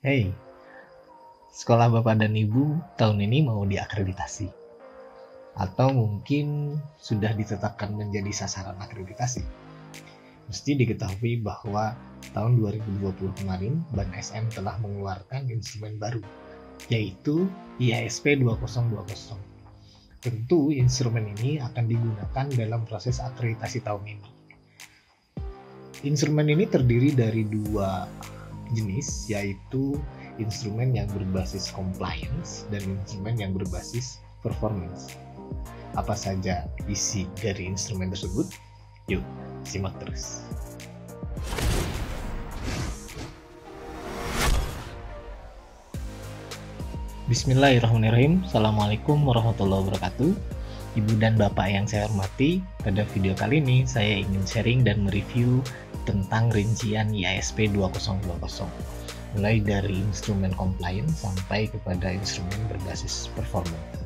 Hei, sekolah Bapak dan Ibu tahun ini mau diakreditasi? Atau mungkin sudah ditetapkan menjadi sasaran akreditasi? Mesti diketahui bahwa tahun 2020 kemarin, Ban SM telah mengeluarkan instrumen baru, yaitu IASP 2020. Tentu instrumen ini akan digunakan dalam proses akreditasi tahun ini. Instrumen ini terdiri dari dua jenis, yaitu instrumen yang berbasis compliance dan instrumen yang berbasis performance. Apa saja isi dari instrumen tersebut? Yuk, simak terus. Bismillahirrahmanirrahim. Assalamualaikum warahmatullahi wabarakatuh. Ibu dan Bapak yang saya hormati, pada video kali ini saya ingin sharing dan mereview tentang rincian IASP 2020, mulai dari instrumen compliance sampai kepada instrumen berbasis performance.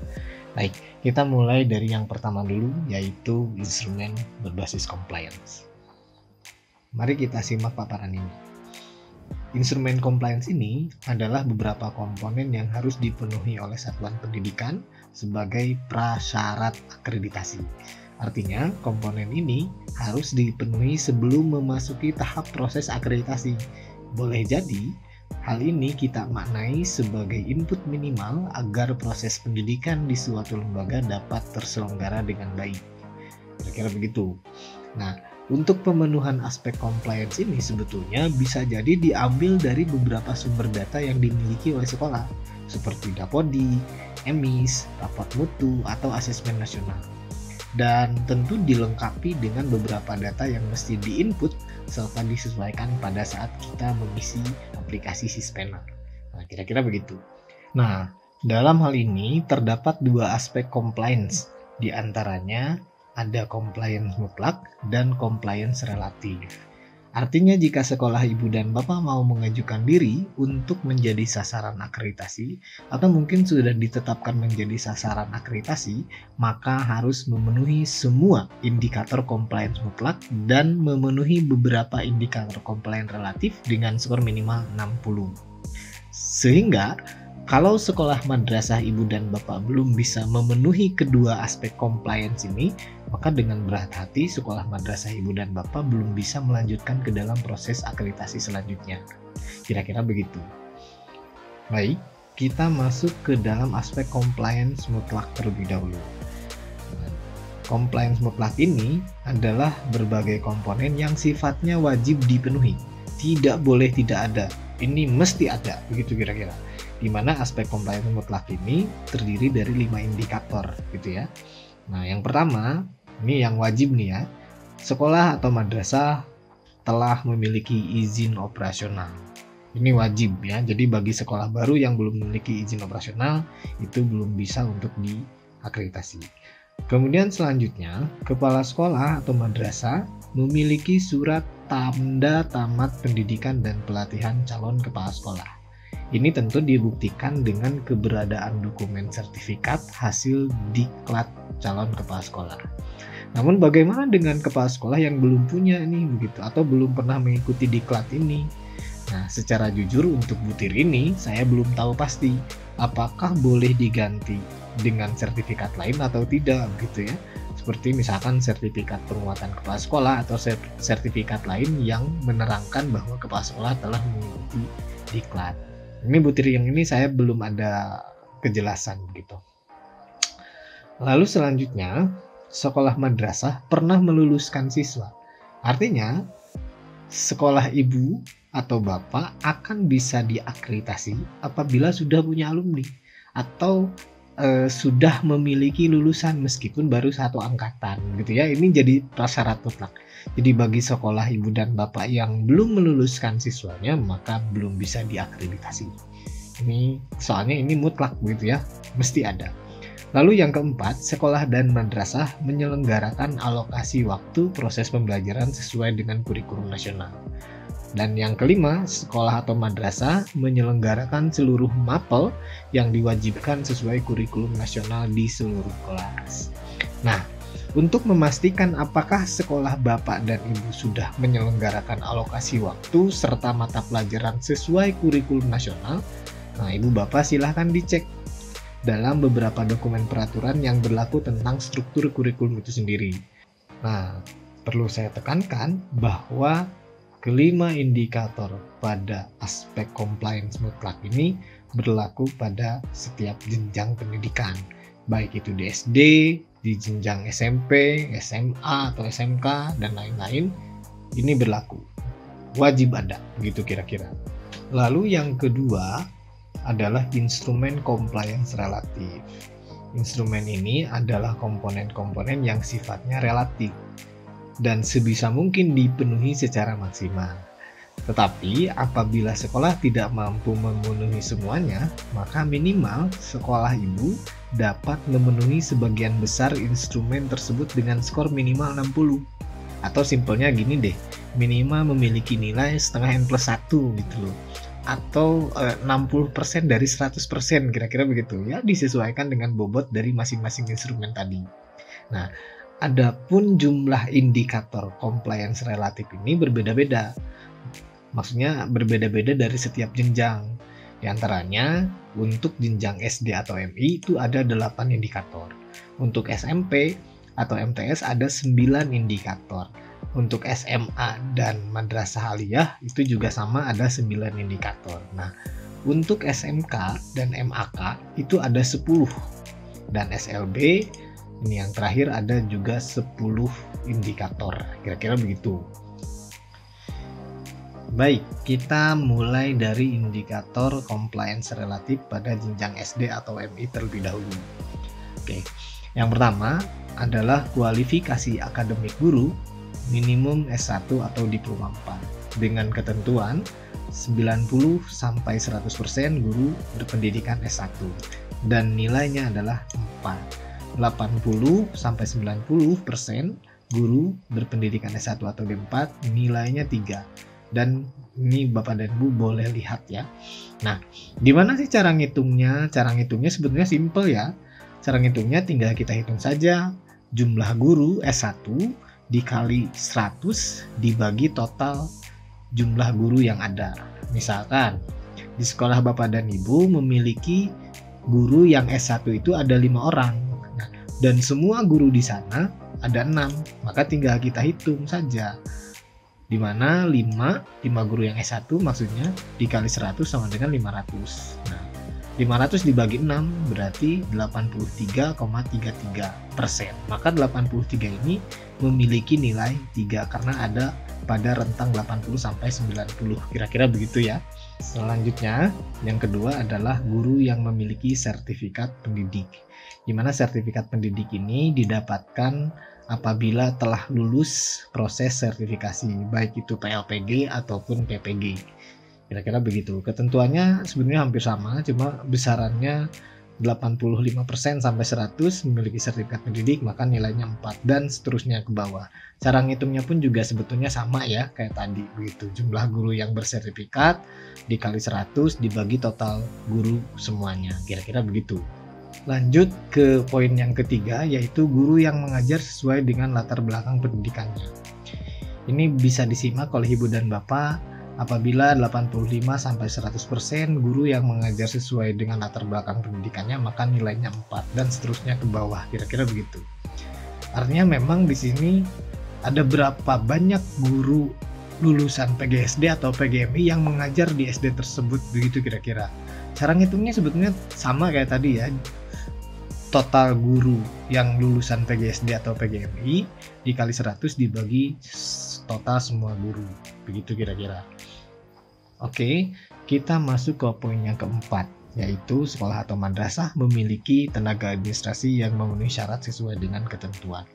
Baik, kita mulai dari yang pertama dulu, yaitu instrumen berbasis compliance. Mari kita simak paparan ini. Instrumen compliance ini adalah beberapa komponen yang harus dipenuhi oleh satuan pendidikan sebagai prasyarat akreditasi. Artinya, komponen ini harus dipenuhi sebelum memasuki tahap proses akreditasi. Boleh jadi, hal ini kita maknai sebagai input minimal agar proses pendidikan di suatu lembaga dapat terselenggara dengan baik. Kira-kira begitu. Nah, untuk pemenuhan aspek compliance ini sebetulnya bisa jadi diambil dari beberapa sumber data yang dimiliki oleh sekolah, seperti Dapodi, EMIS, raport mutu, atau asesmen nasional. Dan tentu dilengkapi dengan beberapa data yang mesti diinput serta disesuaikan pada saat kita mengisi aplikasi Sispena. Nah, kira-kira begitu. Nah, dalam hal ini terdapat dua aspek compliance, di antaranya ada compliance mutlak dan compliance relatif. Artinya jika sekolah ibu dan bapak mau mengajukan diri untuk menjadi sasaran akreditasi atau mungkin sudah ditetapkan menjadi sasaran akreditasi, maka harus memenuhi semua indikator compliance mutlak dan memenuhi beberapa indikator compliance relatif dengan skor minimal 60. Sehingga kalau sekolah madrasah ibu dan bapak belum bisa memenuhi kedua aspek compliance ini, maka dengan berat hati sekolah madrasah ibu dan bapak belum bisa melanjutkan ke dalam proses akreditasi selanjutnya. Kira-kira begitu. Baik, kita masuk ke dalam aspek compliance mutlak terlebih dahulu. Compliance mutlak ini adalah berbagai komponen yang sifatnya wajib dipenuhi. Tidak boleh tidak ada. Ini mesti ada, begitu kira-kira. Di mana aspek compliance mutlak ini terdiri dari 5 indikator gitu ya. Nah, yang pertama, ini yang wajib nih ya. Sekolah atau madrasah telah memiliki izin operasional. Ini wajib ya. Jadi bagi sekolah baru yang belum memiliki izin operasional itu belum bisa untuk diakreditasi. Kemudian selanjutnya, kepala sekolah atau madrasah memiliki surat tanda tamat pendidikan dan pelatihan calon kepala sekolah. Ini tentu dibuktikan dengan keberadaan dokumen sertifikat hasil diklat calon kepala sekolah. Namun bagaimana dengan kepala sekolah yang belum punya ini begitu atau belum pernah mengikuti diklat ini? Nah, secara jujur untuk butir ini saya belum tahu pasti apakah boleh diganti dengan sertifikat lain atau tidak gitu ya. Seperti misalkan sertifikat penguatan kepala sekolah atau sertifikat lain yang menerangkan bahwa kepala sekolah telah mengikuti diklat. Ini butir yang ini saya belum ada kejelasan gitu. Lalu selanjutnya, sekolah madrasah pernah meluluskan siswa. Artinya, sekolah ibu atau bapak akan bisa diakreditasi apabila sudah punya alumni atau sudah memiliki lulusan meskipun baru satu angkatan gitu ya. Ini jadi prasyarat mutlak. Jadi bagi sekolah ibu dan bapak yang belum meluluskan siswanya maka belum bisa diakreditasi. Ini soalnya ini mutlak gitu ya, mesti ada. Lalu yang keempat, sekolah dan madrasah menyelenggarakan alokasi waktu proses pembelajaran sesuai dengan kurikulum nasional. Dan yang kelima, sekolah atau madrasah menyelenggarakan seluruh mapel yang diwajibkan sesuai kurikulum nasional di seluruh kelas. Nah, Untuk memastikan apakah sekolah Bapak dan Ibu sudah menyelenggarakan alokasi waktu serta mata pelajaran sesuai kurikulum nasional, nah Ibu Bapak silahkan dicek dalam beberapa dokumen peraturan yang berlaku tentang struktur kurikulum itu sendiri. Nah, perlu saya tekankan bahwa kelima indikator pada aspek compliance mutlak ini berlaku pada setiap jenjang pendidikan, baik itu di SD, di jenjang SMP, SMA atau SMK dan lain-lain. Ini berlaku, wajib ada, gitu kira-kira. Lalu yang kedua adalah instrumen compliance relatif. Instrumen ini adalah komponen-komponen yang sifatnya relatif dan sebisa mungkin dipenuhi secara maksimal. Tetapi apabila sekolah tidak mampu memenuhi semuanya, maka minimal sekolah Ibu dapat memenuhi sebagian besar instrumen tersebut dengan skor minimal 60. Atau simpelnya gini deh, minimal memiliki nilai setengah N+1 gitu loh. Atau 60% dari 100%, kira-kira begitu. Ya, disesuaikan dengan bobot dari masing-masing instrumen tadi. Nah, adapun jumlah indikator compliance relatif ini berbeda-beda. Maksudnya berbeda-beda dari setiap jenjang. Di antaranya, untuk jenjang SD atau MI itu ada 8 indikator. Untuk SMP atau MTS ada 9 indikator. Untuk SMA dan Madrasah Aliyah itu juga sama, ada 9 indikator. Nah, untuk SMK dan MAK itu ada 10. Dan SLB ini yang terakhir ada juga 10 indikator. Kira-kira begitu. Baik, kita mulai dari indikator compliance relatif pada jenjang SD atau MI terlebih dahulu. Oke, yang pertama adalah kualifikasi akademik guru minimum S1 atau diploma 4 dengan ketentuan 90-100% guru berpendidikan S1 dan nilainya adalah 4. 80-90% guru berpendidikan S1 atau D4 nilainya 3. Dan ini Bapak dan Ibu boleh lihat ya. Nah, gimana sih cara ngitungnya? Cara ngitungnya sebetulnya simple ya. Cara ngitungnya tinggal kita hitung saja jumlah guru S1 dikali 100 dibagi total jumlah guru yang ada. Misalkan di sekolah Bapak dan Ibu memiliki guru yang S1 itu ada 5 orang. Nah, dan semua guru di sana ada 6, maka tinggal kita hitung saja. Di mana 5 guru yang S1 maksudnya dikali 100 sama dengan 500. Nah, 500 dibagi 6 berarti 83,33%. Maka 83 ini memiliki nilai 3 karena ada pada rentang 80 sampai 90. Kira-kira begitu ya. Selanjutnya, yang kedua adalah guru yang memiliki sertifikat pendidik. Di mana sertifikat pendidik ini didapatkan apabila telah lulus proses sertifikasi, baik itu PLPG ataupun PPG. Kira-kira begitu. Ketentuannya sebenarnya hampir sama, cuma besarannya 85% sampai 100 memiliki sertifikat pendidik, maka nilainya 4 dan seterusnya ke bawah. Cara ngitungnya pun juga sebetulnya sama ya, kayak tadi begitu. Jumlah guru yang bersertifikat dikali 100 dibagi total guru semuanya. Kira-kira begitu. Lanjut ke poin yang ketiga, yaitu guru yang mengajar sesuai dengan latar belakang pendidikannya. Ini bisa disimak oleh Ibu dan Bapak apabila 85-100% guru yang mengajar sesuai dengan latar belakang pendidikannya, maka nilainya 4 dan seterusnya ke bawah. Kira-kira begitu. Artinya memang di sini ada berapa banyak guru lulusan PGSD atau PGMI yang mengajar di SD tersebut, begitu kira-kira. Cara ngitungnya sebetulnya sama kayak tadi ya. Total guru yang lulusan PGSD atau PGMI dikali 100 dibagi total semua guru. Begitu kira-kira. Oke, kita masuk ke poin yang keempat, yaitu sekolah atau madrasah memiliki tenaga administrasi yang memenuhi syarat sesuai dengan ketentuan.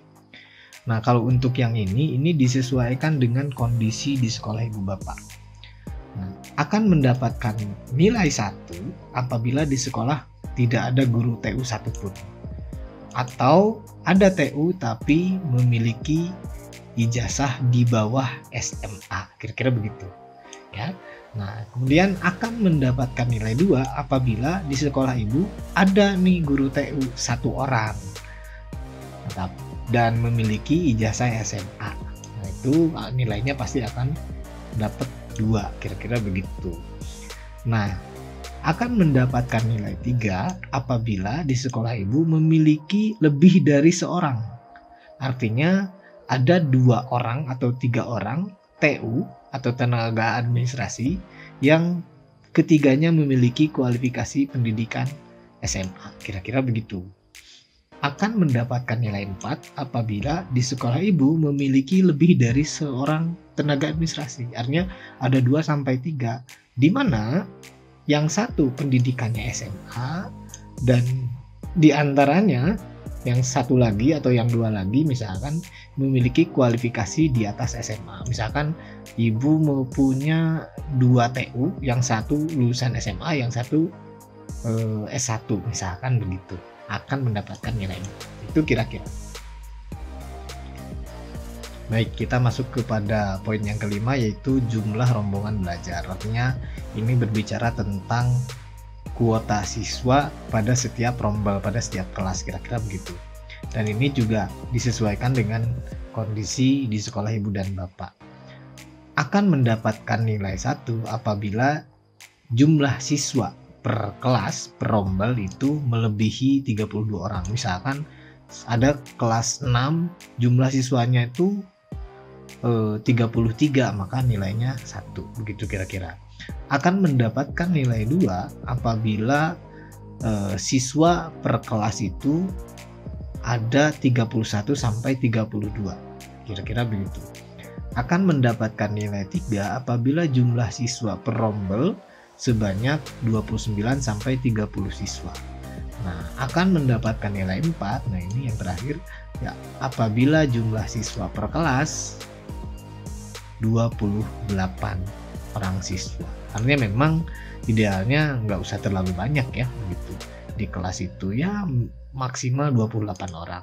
Nah, kalau untuk yang ini disesuaikan dengan kondisi di sekolah Ibu Bapak. Nah, akan mendapatkan nilai 1 apabila di sekolah tidak ada guru TU satupun, atau ada TU tapi memiliki ijazah di bawah SMA, kira-kira begitu ya. Nah, kemudian akan mendapatkan nilai 2 apabila di sekolah Ibu ada nih guru TU 1 orang. dan memiliki ijazah SMA. Nah, itu nilainya pasti akan dapat 2, kira-kira begitu. Nah, akan mendapatkan nilai 3 apabila di sekolah ibu memiliki lebih dari seorang. Artinya ada 2 orang atau 3 orang TU atau tenaga administrasi yang ketiganya memiliki kualifikasi pendidikan SMA, kira-kira begitu. Akan mendapatkan nilai 4 apabila di sekolah ibu memiliki lebih dari seorang tenaga administrasi. Artinya ada 2 sampai 3, di mana yang satu pendidikannya SMA dan di antaranya yang satu lagi atau yang 2 lagi misalkan memiliki kualifikasi di atas SMA. Misalkan ibu mempunyai 2 TU, yang satu lulusan SMA, yang satu S1 misalkan begitu, akan mendapatkan nilai 4. Itu kira-kira. Baik, kita masuk kepada poin yang kelima, yaitu jumlah rombongan belajar. Artinya ini berbicara tentang kuota siswa pada setiap rombel, pada setiap kelas, kira-kira begitu. Dan ini juga disesuaikan dengan kondisi di sekolah ibu dan bapak. Akan mendapatkan nilai 1 apabila jumlah siswa per kelas, per rombel itu melebihi 32 orang. Misalkan ada kelas 6, jumlah siswanya itu 33, maka nilainya 1, begitu kira-kira. Akan mendapatkan nilai 2 apabila siswa per kelas itu ada 31 sampai 32, kira-kira begitu. Akan mendapatkan nilai 3 apabila jumlah siswa per rombel sebanyak 29 sampai 30 siswa. Nah, akan mendapatkan nilai 4, nah ini yang terakhir ya, apabila jumlah siswa per kelas 28 orang siswa. Artinya memang idealnya nggak usah terlalu banyak ya begitu. Di kelas itu ya maksimal 28 orang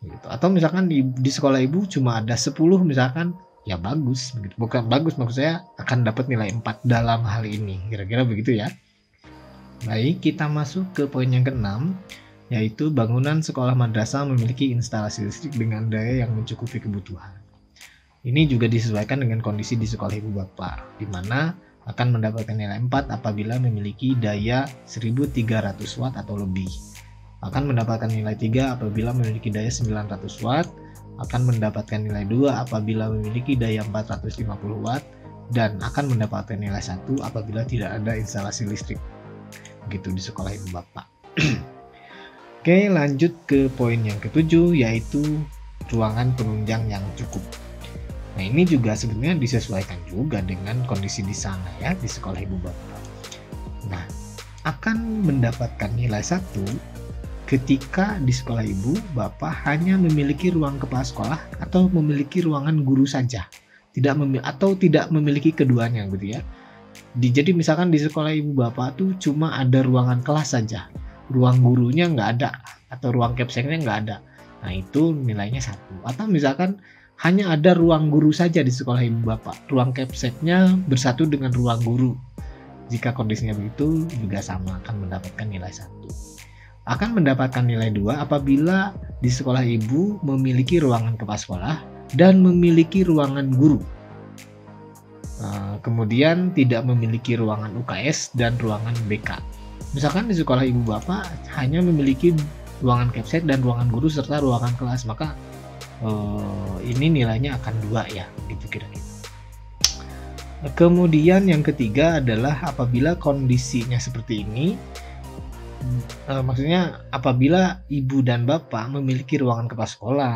gitu. Atau misalkan di sekolah ibu cuma ada 10 misalkan, ya bagus begitu. Bukan bagus, maksud saya akan dapat nilai 4 dalam hal ini, kira-kira begitu ya. Baik, kita masuk ke poin yang ke-6, yaitu bangunan sekolah madrasah memiliki instalasi listrik dengan daya yang mencukupi kebutuhan. Ini juga disesuaikan dengan kondisi di sekolah ibu bapak, di mana akan mendapatkan nilai 4 apabila memiliki daya 1300 watt atau lebih. Akan mendapatkan nilai 3 apabila memiliki daya 900 watt, akan mendapatkan nilai 2 apabila memiliki daya 450 watt, dan akan mendapatkan nilai 1 apabila tidak ada instalasi listrik. Begitu di sekolah ibu bapak. Oke, lanjut ke poin yang ke-7, yaitu ruangan penunjang yang cukup. Nah, ini juga sebenarnya disesuaikan juga dengan kondisi di sana ya, di sekolah ibu bapak. Nah, akan mendapatkan nilai 1 ketika di sekolah ibu bapak hanya memiliki ruang kepala sekolah atau memiliki ruangan guru saja, tidak memiliki keduanya gitu ya. Jadi misalkan di sekolah ibu bapak tuh cuma ada ruangan kelas saja, ruang gurunya nggak ada atau ruang capseknya nggak ada. Nah, itu nilainya 1. Atau misalkan hanya ada ruang guru saja di sekolah ibu bapak, ruang capseknya bersatu dengan ruang guru. Jika kondisinya begitu juga sama, akan mendapatkan nilai 1. Akan mendapatkan nilai 2 apabila di sekolah ibu memiliki ruangan kepala sekolah dan memiliki ruangan guru. Kemudian tidak memiliki ruangan UKS dan ruangan BK. Misalkan di sekolah ibu bapak hanya memiliki ruangan capsek dan ruangan guru serta ruangan kelas, maka ini nilainya akan 2 ya, gitu kira-kira. Kemudian yang ketiga adalah apabila kondisinya seperti ini, maksudnya apabila ibu dan bapak memiliki ruangan kepala sekolah,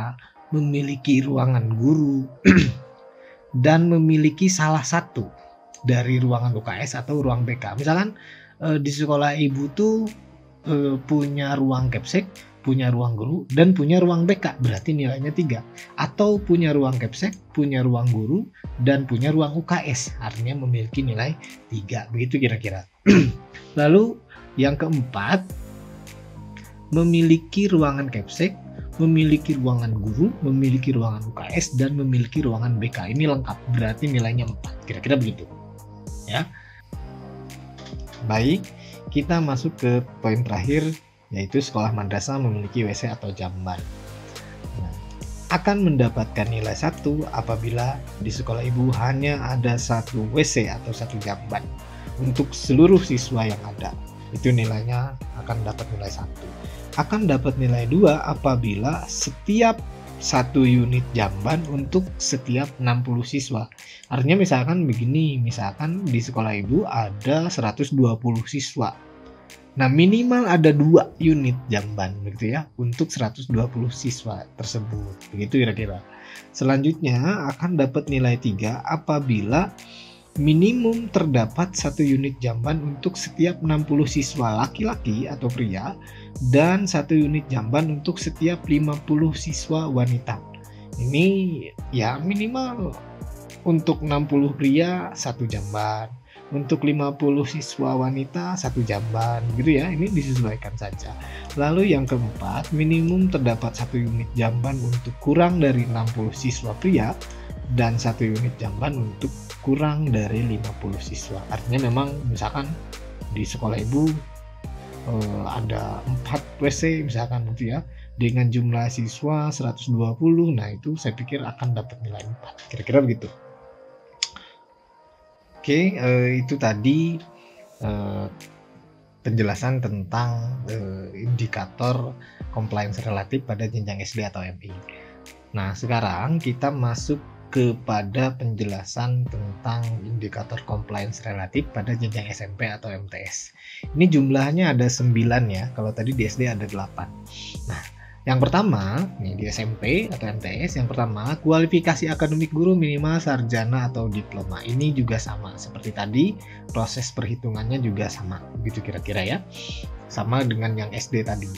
memiliki ruangan guru, dan memiliki salah satu dari ruangan UKS atau ruang BK. Misalkan di sekolah ibu tuh punya ruang capsek, punya ruang guru, dan punya ruang BK, berarti nilainya 3. Atau punya ruang capsek, punya ruang guru, dan punya ruang UKS, artinya memiliki nilai 3, begitu kira-kira. Lalu yang keempat, memiliki ruangan capsek, memiliki ruangan guru, memiliki ruangan UKS, dan memiliki ruangan BK. Ini lengkap, berarti nilainya 4, kira-kira begitu ya. Baik, kita masuk ke poin terakhir, yaitu sekolah madrasah memiliki WC atau jamban. akan mendapatkan nilai 1 apabila di sekolah ibu hanya ada satu WC atau satu jamban untuk seluruh siswa yang ada. Itu nilainya akan dapat nilai 1. Akan dapat nilai 2 apabila setiap satu unit jamban untuk setiap 60 siswa. Artinya misalkan begini, misalkan di sekolah ibu ada 120 siswa. Nah, minimal ada 2 unit jamban begitu ya untuk 120 siswa tersebut. Begitu kira-kira. Selanjutnya akan dapat nilai 3 apabila minimum terdapat 1 unit jamban untuk setiap 60 siswa laki-laki atau pria dan 1 unit jamban untuk setiap 50 siswa wanita. Ini ya minimal untuk 60 pria 1 jamban, untuk 50 siswa wanita 1 jamban gitu ya. Ini disesuaikan saja. Lalu yang keempat, minimum terdapat 1 unit jamban untuk kurang dari 60 siswa pria dan 1 unit jamban untuk kurang dari 50 siswa. Artinya memang misalkan di sekolah ibu ada 4 WC misalkan gitu ya, dengan jumlah siswa 120. Nah, itu saya pikir akan dapat nilai 4. Kira-kira begitu. Oke, itu tadi penjelasan tentang indikator compliance relatif pada jenjang SD atau MI. Nah, sekarang kita masuk kepada penjelasan tentang indikator compliance relatif pada jenjang SMP atau MTS. Ini jumlahnya ada 9 ya, kalau tadi di SD ada 8. Nah, yang pertama, nih di SMP atau MTS, yang pertama kualifikasi akademik guru minimal sarjana atau diploma. Ini juga sama seperti tadi, proses perhitungannya juga sama, begitu kira-kira ya. Sama dengan yang SD tadi.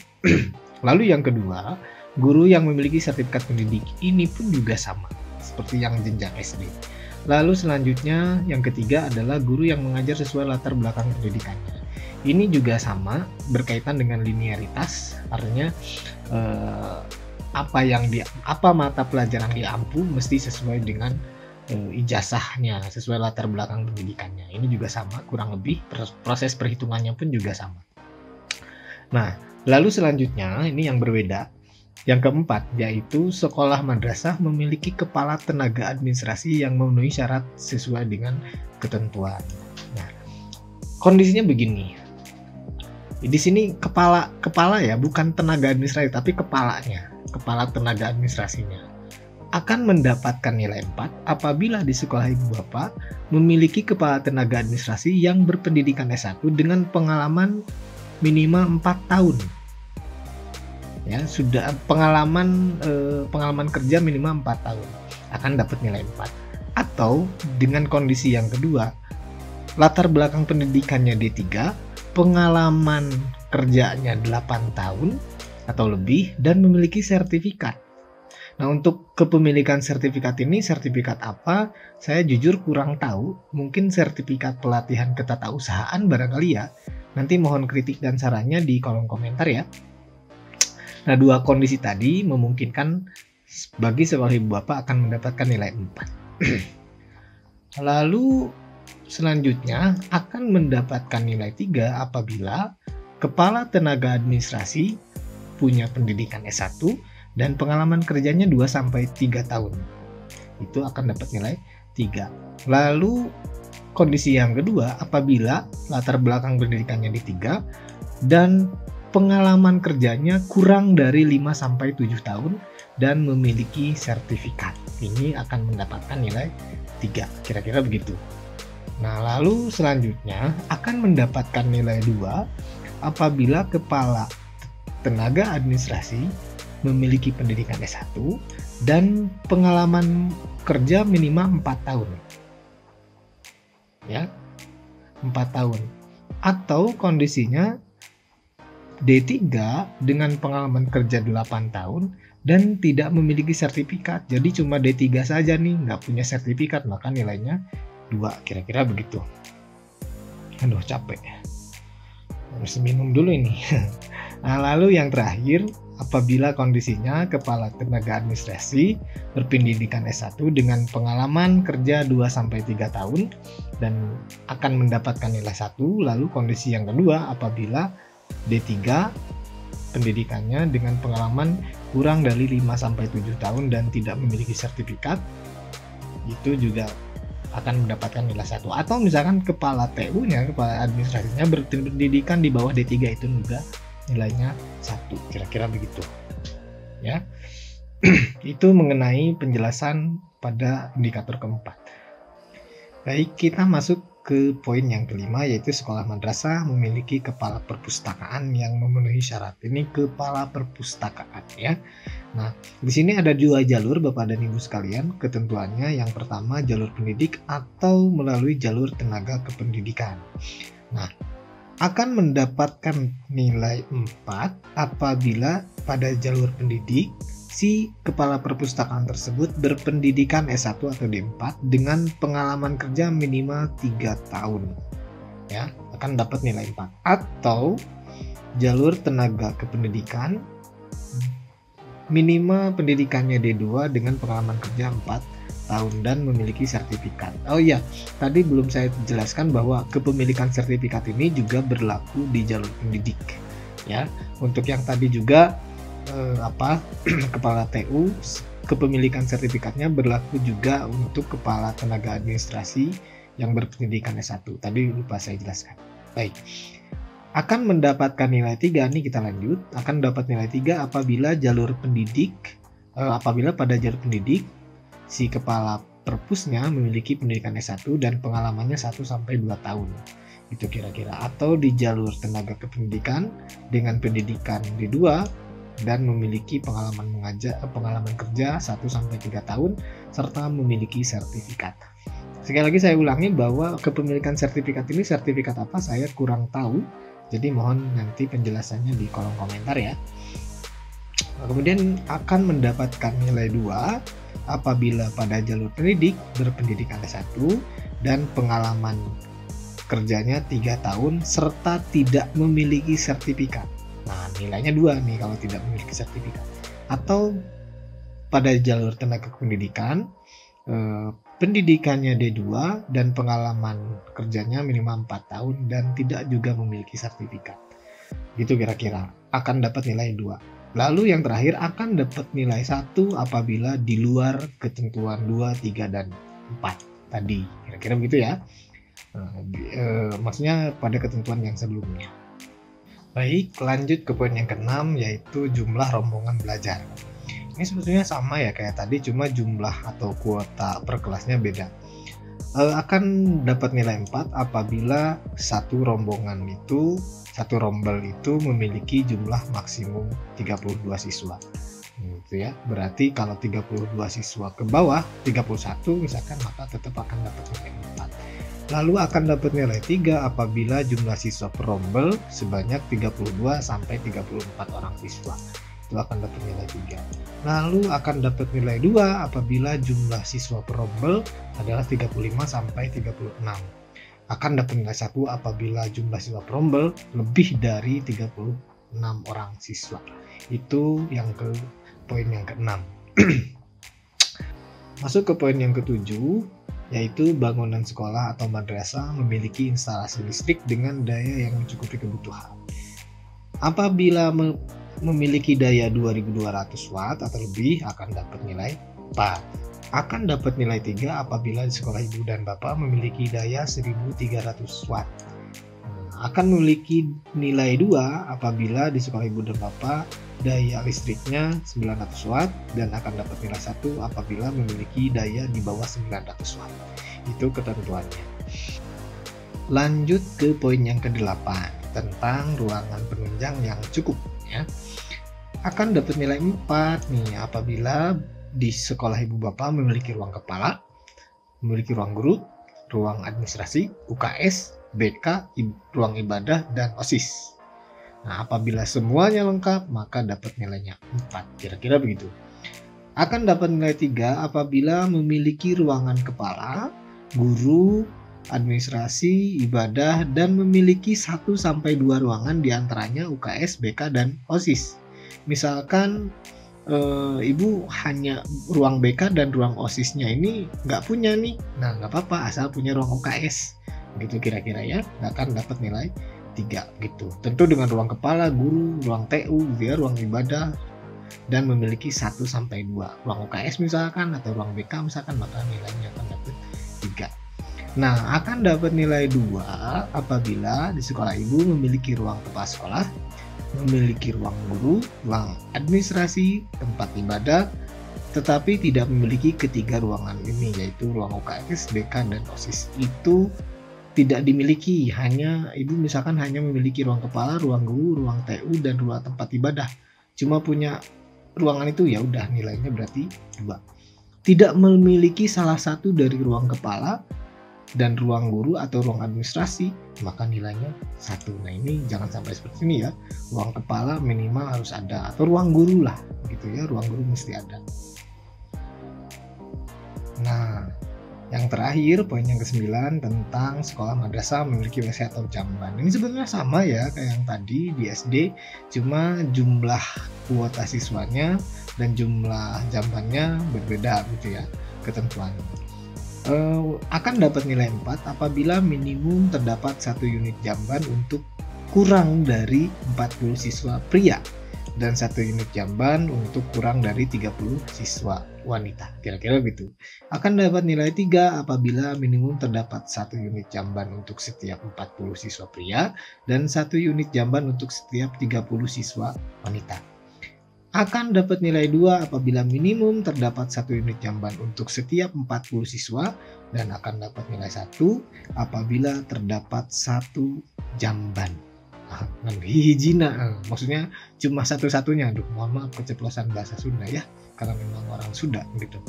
Lalu yang kedua, guru yang memiliki sertifikat pendidik. Ini pun juga sama seperti yang jenjang SD. Lalu selanjutnya yang ketiga adalah guru yang mengajar sesuai latar belakang pendidikannya. Ini juga sama berkaitan dengan linearitas, artinya apa mata pelajaran diampu mesti sesuai dengan ijazahnya, sesuai latar belakang pendidikannya. Ini juga sama, kurang lebih proses perhitungannya pun juga sama. Nah, lalu selanjutnya ini yang berbeda. Yang keempat, yaitu sekolah madrasah memiliki kepala tenaga administrasi yang memenuhi syarat sesuai dengan ketentuan. Nah, kondisinya begini. Di sini kepala ya, bukan tenaga administrasi, tapi kepalanya, kepala tenaga administrasinya akan mendapatkan nilai 4 apabila di sekolah ibu bapak memiliki kepala tenaga administrasi yang berpendidikan S1 dengan pengalaman minimal 4 tahun. Ya, sudah pengalaman kerja minimal 4 tahun akan dapat nilai 4. Atau dengan kondisi yang kedua, latar belakang pendidikannya D3, pengalaman kerjanya 8 tahun atau lebih dan memiliki sertifikat. Nah, untuk kepemilikan sertifikat ini, sertifikat apa? Saya jujur kurang tahu, mungkin sertifikat pelatihan ketatausahaan barangkali ya. Nanti mohon kritik dan sarannya di kolom komentar ya. Nah, dua kondisi tadi memungkinkan bagi sekolah ibu bapak akan mendapatkan nilai 4. Lalu selanjutnya akan mendapatkan nilai 3 apabila kepala tenaga administrasi punya pendidikan S1 dan pengalaman kerjanya 2-3 tahun. Itu akan dapat nilai 3. Lalu kondisi yang kedua apabila latar belakang pendidikannya D3 dan pengalaman kerjanya kurang dari 5-7 tahun dan memiliki sertifikat. Ini akan mendapatkan nilai 3. Kira-kira begitu. Nah, lalu selanjutnya akan mendapatkan nilai 2 apabila kepala tenaga administrasi memiliki pendidikan S1 dan pengalaman kerja minimal 4 tahun. Ya, 4 tahun. Atau kondisinya D3 dengan pengalaman kerja 8 tahun dan tidak memiliki sertifikat. Jadi cuma D3 saja nih, nggak punya sertifikat, maka nilainya 2. Kira-kira begitu. Aduh, capek. Harus minum dulu ini. Nah, lalu yang terakhir, apabila kondisinya kepala tenaga administrasi berpendidikan S1 dengan pengalaman kerja 2-3 tahun dan akan mendapatkan nilai 1. Lalu kondisi yang kedua apabila D3 pendidikannya dengan pengalaman kurang dari 5-7 tahun dan tidak memiliki sertifikat, itu juga akan mendapatkan nilai 1. Atau misalkan kepala TU-nya, kepala administrasinya berpendidikan di bawah D3, itu juga nilainya 1, kira-kira begitu ya. Itu mengenai penjelasan pada indikator keempat. Baik, kita masuk ke poin yang kelima, yaitu sekolah madrasah memiliki kepala perpustakaan yang memenuhi syarat. Ini kepala perpustakaan ya. Nah, di sini ada 2 jalur Bapak dan Ibu sekalian ketentuannya. Yang pertama jalur pendidik atau melalui jalur tenaga kependidikan. Nah, akan mendapatkan nilai 4 apabila pada jalur pendidik si kepala perpustakaan tersebut berpendidikan S1 atau D4 dengan pengalaman kerja minimal 3 tahun. Ya, akan dapat nilai 4. Atau jalur tenaga kependidikan minimal pendidikannya D2 dengan pengalaman kerja 4 tahun dan memiliki sertifikat. Oh iya, tadi belum saya jelaskan bahwa kepemilikan sertifikat ini juga berlaku di jalur pendidik. Ya, untuk yang tadi juga kepala TU, kepemilikan sertifikatnya berlaku juga untuk kepala tenaga administrasi yang berpendidikan S1. Tadi lupa saya jelaskan. Baik. Akan mendapatkan nilai 3 nih, kita lanjut. Akan dapat nilai 3 apabila pada jalur pendidik si kepala perpusnya memiliki pendidikan S1 dan pengalamannya 1-2 tahun. Itu kira-kira. Atau di jalur tenaga kependidikan dengan pendidikan D2 dan memiliki pengalaman kerja 1-3 tahun serta memiliki sertifikat. Sekali lagi saya ulangi bahwa kepemilikan sertifikat ini sertifikat apa saya kurang tahu, jadi mohon nanti penjelasannya di kolom komentar ya. Kemudian akan mendapatkan nilai 2 apabila pada jalur pendidik berpendidikan S1 dan pengalaman kerjanya 3 tahun serta tidak memiliki sertifikat. Nah, nilainya 2 nih kalau tidak memiliki sertifikat. Atau pada jalur tenaga kependidikan, pendidikannya D2 dan pengalaman kerjanya minimal 4 tahun dan tidak juga memiliki sertifikat. Gitu kira-kira, akan dapat nilai 2. Lalu yang terakhir akan dapat nilai 1 apabila di luar ketentuan 2, 3, dan 4 tadi. Kira-kira begitu ya. Maksudnya pada ketentuan yang sebelumnya. Baik, lanjut ke poin yang ke-6, yaitu jumlah rombongan belajar. Ini sebetulnya sama ya kayak tadi, cuma jumlah atau kuota per kelasnya beda. Akan dapat nilai 4 apabila satu rombel itu memiliki jumlah maksimum 32 siswa. Gitu ya. Berarti kalau 32 siswa ke bawah, 31 misalkan, maka tetap akan dapat nilai 4. Lalu akan dapat nilai 3 apabila jumlah siswa per rombel sebanyak 32-34 orang siswa. Itu akan dapat nilai 3. Lalu akan dapat nilai 2 apabila jumlah siswa per rombel adalah 35-36. Akan dapat nilai 1 apabila jumlah siswa per rombel lebih dari 36 orang siswa. Itu yang ke poin yang ke-6. Masuk ke poin yang ke-7, yaitu bangunan sekolah atau madrasah memiliki instalasi listrik dengan daya yang mencukupi kebutuhan. Apabila memiliki daya 2200 watt atau lebih akan dapat nilai 4. Akan dapat nilai 3 apabila di sekolah ibu dan bapak memiliki daya 1300 watt. Akan memiliki nilai 2 apabila di sekolah ibu dan bapak daya listriknya 900 watt dan akan dapat nilai 1 apabila memiliki daya di bawah 900 watt. Itu ketentuannya. Lanjut ke poin yang ke-8 tentang ruangan penunjang yang cukup ya. Akan dapat nilai 4 nih apabila di sekolah ibu bapak memiliki ruang kepala, memiliki ruang guru, ruang administrasi, UKS, BK, ruang ibadah, dan OSIS. Nah, apabila semuanya lengkap, maka dapat nilainya 4. Kira-kira begitu. Akan dapat nilai 3 apabila memiliki ruangan kepala, guru, administrasi, ibadah, dan memiliki 1-2 ruangan diantaranya UKS, BK, dan OSIS. Misalkan ibu hanya ruang BK dan ruang OSIS-nya ini nggak punya nih, nah nggak apa-apa asal punya ruang UKS. Begitu kira-kira ya, akan dapat nilai 3 gitu. Tentu dengan ruang kepala, guru, ruang TU gitu ya, ruang ibadah, dan memiliki 1 sampai 2. Ruang UKS misalkan atau ruang BK misalkan, maka nilainya akan dapat 3. Nah, akan dapat nilai 2 apabila di sekolah ibu memiliki ruang kepala sekolah, memiliki ruang guru, ruang administrasi, tempat ibadah, tetapi tidak memiliki ketiga ruangan ini, yaitu ruang UKS, BK, dan OSIS. Itu tidak dimiliki, hanya ibu misalkan hanya memiliki ruang kepala, ruang guru, ruang TU, dan ruang tempat ibadah. Cuma punya ruangan itu, ya udah nilainya berarti 2. Tidak memiliki salah satu dari ruang kepala dan ruang guru atau ruang administrasi, maka nilainya 1. Nah, ini jangan sampai seperti ini ya. Ruang kepala minimal harus ada, atau ruang guru lah gitu ya, ruang guru mesti ada. Nah, yang terakhir, poin yang ke-9 tentang sekolah madrasah memiliki WC atau jamban. Ini sebenarnya sama ya kayak yang tadi di SD, cuma jumlah kuota siswanya dan jumlah jambannya berbeda gitu ya ketentuannya. Akan dapat nilai 4 apabila minimum terdapat 1 unit jamban untuk kurang dari 40 siswa pria dan 1 unit jamban untuk kurang dari 30 siswa wanita, kira-kira gitu. Akan dapat nilai 3 apabila minimum terdapat 1 unit jamban untuk setiap 40 siswa pria dan 1 unit jamban untuk setiap 30 siswa wanita. Akan dapat nilai 2 apabila minimum terdapat 1 unit jamban untuk setiap 40 siswa dan akan dapat nilai 1 apabila terdapat 1 jamban. Hijina, maksudnya cuma satu-satunya. Aduh, mohon maaf keceplosan bahasa Sunda ya, karena memang orang Sunda gitu.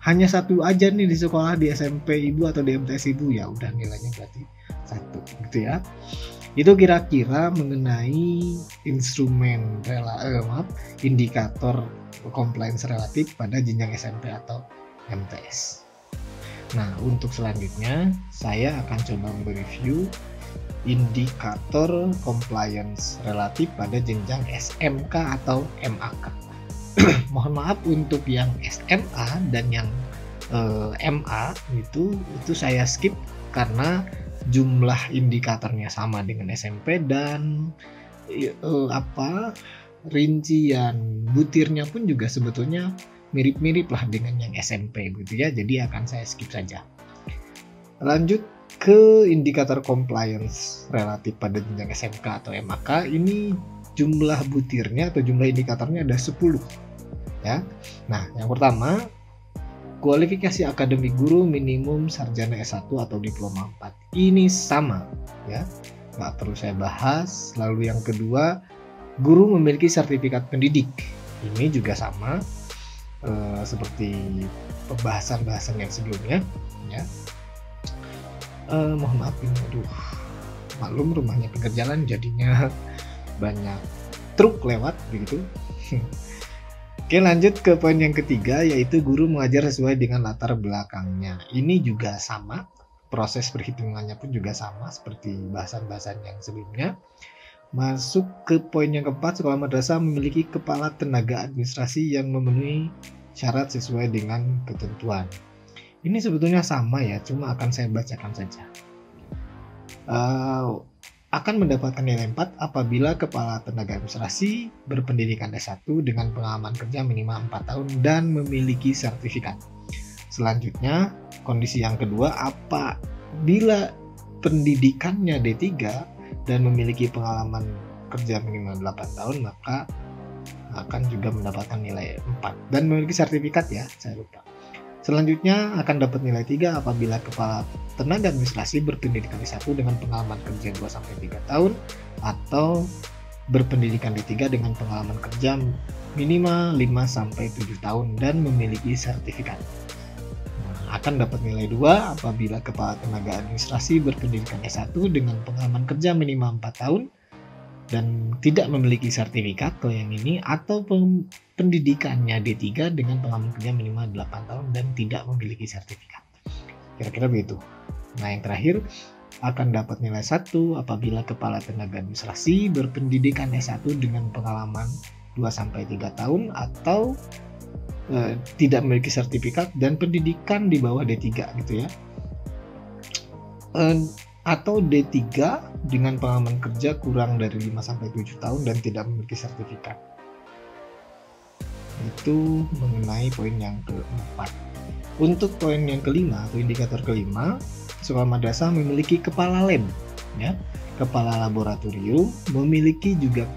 Hanya 1 aja nih di sekolah, di SMP ibu atau di MTS ibu, ya udah nilainya berarti 1 gitu ya. Itu kira-kira mengenai instrumen indikator compliance relatif pada jenjang SMP atau MTS. Nah, untuk selanjutnya saya akan coba mereview indikator compliance relatif pada jenjang SMK atau MAK. Mohon maaf untuk yang SMA dan yang MA itu saya skip karena jumlah indikatornya sama dengan SMP dan rincian butirnya pun juga sebetulnya mirip-mirip lah dengan yang SMP gitu ya. Jadi akan saya skip saja. Lanjut ke indikator compliance relatif pada jenjang SMK atau MAK. Ini jumlah butirnya atau jumlah indikatornya ada 10 ya. Nah, yang pertama, kualifikasi akademik guru minimum sarjana S1 atau diploma 4. Ini sama ya, nggak perlu saya bahas. Lalu yang kedua, guru memiliki sertifikat pendidik. Ini juga sama seperti pembahasan-bahasan yang sebelumnya ya. Mohon maaf ini, maklum rumahnya pinggir jalan jadinya banyak truk lewat begitu. Oke, lanjut ke poin yang ketiga, yaitu guru mengajar sesuai dengan latar belakangnya. Ini juga sama, proses perhitungannya pun juga sama seperti bahasan-bahasan yang sebelumnya. Masuk ke poin yang keempat, sekolah madrasah memiliki kepala tenaga administrasi yang memenuhi syarat sesuai dengan ketentuan. Ini sebetulnya sama ya, cuma akan saya bacakan saja. Akan mendapatkan nilai 4 apabila kepala tenaga administrasi berpendidikan S1 dengan pengalaman kerja minimal 4 tahun dan memiliki sertifikat. Selanjutnya, kondisi yang kedua, apabila pendidikannya D3 dan memiliki pengalaman kerja minimal 8 tahun, maka akan juga mendapatkan nilai 4 dan memiliki sertifikat ya, saya lupa. Selanjutnya akan dapat nilai 3 apabila kepala tenaga administrasi berpendidikan S1 dengan pengalaman kerja 2-3 tahun atau berpendidikan D3 dengan pengalaman kerja minimal 5-7 tahun dan memiliki sertifikat. Akan dapat nilai 2 apabila kepala tenaga administrasi berpendidikan S1 dengan pengalaman kerja minimal 4 tahun dan tidak memiliki sertifikat kalau yang ini, atau pendidikannya D3 dengan pengalaman kerja minimal 8 tahun dan tidak memiliki sertifikat. Kira-kira begitu. Nah, yang terakhir akan dapat nilai 1 apabila kepala tenaga administrasi berpendidikan S1 dengan pengalaman 2-3 tahun atau tidak memiliki sertifikat dan pendidikan di bawah D3 gitu ya. atau D3 dengan pengalaman kerja kurang dari 5-7 tahun dan tidak memiliki sertifikat. Itu mengenai poin yang keempat. Untuk poin yang kelima atau indikator kelima, sekolah madrasah memiliki kepala lab, ya, kepala laboratorium, memiliki juga